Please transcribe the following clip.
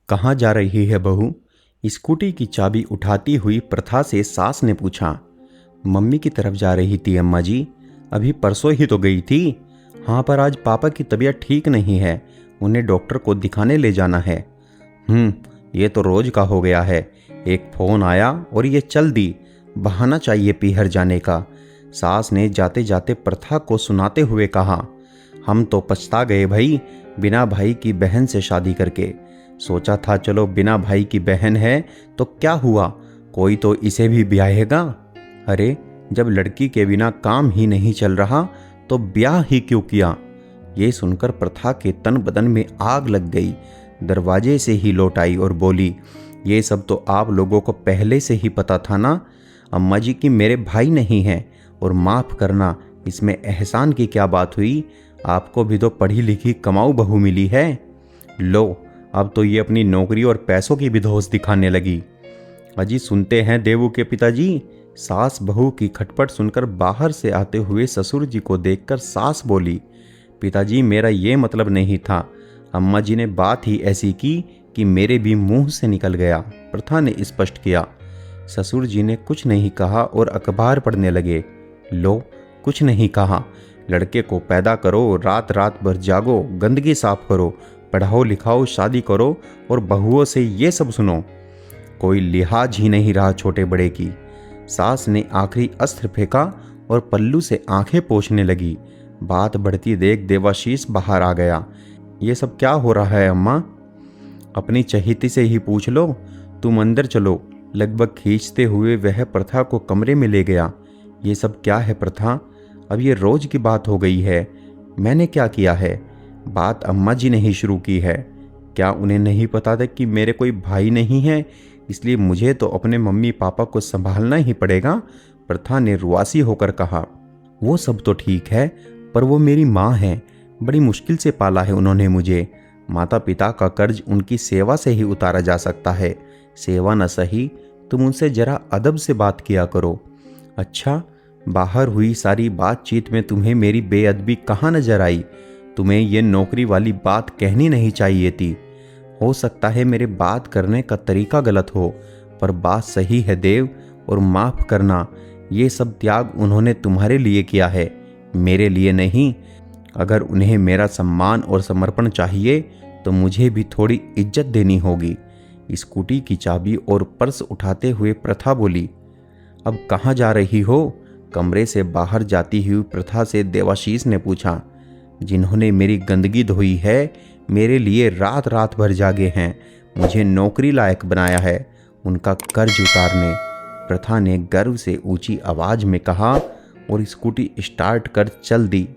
कहाँ जा रही है बहू? स्कूटी की चाबी उठाती हुई प्रथा से सास ने पूछा। मम्मी की तरफ जा रही थी अम्मा जी। अभी परसों ही तो गई थी। हाँ, पर आज पापा की तबीयत ठीक नहीं है, उन्हें डॉक्टर को दिखाने ले जाना है। ये तो रोज का हो गया है। एक फोन आया और ये चल दी। बहाना चाहिए पीहर जाने का। सास ने जाते जाते प्रथा को सुनाते हुए कहा। हम तो पछता गए भाई, बिना भाई की बहन से शादी करके। सोचा था चलो बिना भाई की बहन है तो क्या हुआ, कोई तो इसे भी ब्याहेगा। अरे, जब लड़की के बिना काम ही नहीं चल रहा तो ब्याह ही क्यों किया। ये सुनकर प्रथा के तन बदन में आग लग गई। दरवाजे से ही लौट आई और बोली, ये सब तो आप लोगों को पहले से ही पता था ना। अम्मा जी की मेरे भाई नहीं हैं, और माफ़ करना, इसमें एहसान की क्या बात हुई। आपको भी तो पढ़ी लिखी कमाऊ बहू मिली है। लो, अब तो ये अपनी नौकरी और पैसों की भी धौंस दिखाने लगी। अजी सुनते हैं देवू के पिताजी। सास बहू की खटपट सुनकर बाहर से आते हुए ससुर जी को देखकर सास बोली, पिताजी मेरा ये मतलब नहीं था। अम्मा जी ने बात ही ऐसी की कि मेरे भी मुंह से निकल गया, प्रथा ने स्पष्ट किया। ससुर जी ने कुछ नहीं कहा और अखबार पढ़ने लगे। लो, कुछ नहीं कहा। लड़के को पैदा करो, रात रात भर जागो, गंदगी साफ करो, पढ़ाओ लिखाओ, शादी करो, और बहुओं से ये सब सुनो। कोई लिहाज ही नहीं रहा छोटे बड़े की। सास ने आखिरी अस्त्र फेंका और पल्लू से आंखें पोंछने लगी। बात बढ़ती देख देवाशीष बाहर आ गया। ये सब क्या हो रहा है अम्मा? अपनी चहेती से ही पूछ लो। तुम अंदर चलो, लगभग खींचते हुए वह प्रथा को कमरे में ले गया। ये सब क्या है प्रथा? अब ये रोज की बात हो गई है। मैंने क्या किया है? बात अम्मा जी ने ही शुरू की है। क्या उन्हें नहीं पता था कि मेरे कोई भाई नहीं है, इसलिए मुझे तो अपने मम्मी पापा को संभालना ही पड़ेगा? प्रथा ने रुआसी होकर कहा। वो सब तो ठीक है, पर वो मेरी माँ है। बड़ी मुश्किल से पाला है उन्होंने मुझे। माता पिता का कर्ज उनकी सेवा से ही उतारा जा सकता है। सेवा न सही, तुम उनसे जरा अदब से बात किया करो। अच्छा, बाहर हुई सारी बातचीत में तुम्हें मेरी बेअदबी कहाँ नजर आई? तुम्हें ये नौकरी वाली बात कहनी नहीं चाहिए थी। हो सकता है मेरे बात करने का तरीका गलत हो, पर बात सही है देव, और माफ़ करना, ये सब त्याग उन्होंने तुम्हारे लिए किया है, मेरे लिए नहीं। अगर उन्हें मेरा सम्मान और समर्पण चाहिए तो मुझे भी थोड़ी इज्जत देनी होगी। स्कूटी की चाबी और पर्स उठाते हुए प्रथा बोली। अब कहाँ जा रही हो? कमरे से बाहर जाती हुई प्रथा से देवाशीष ने पूछा। जिन्होंने मेरी गंदगी धोई है, मेरे लिए रात रात भर जागे हैं, मुझे नौकरी लायक बनाया है, उनका कर्ज उतारने, प्रथा ने गर्व से ऊंची आवाज में कहा और स्कूटी स्टार्ट कर चल दी।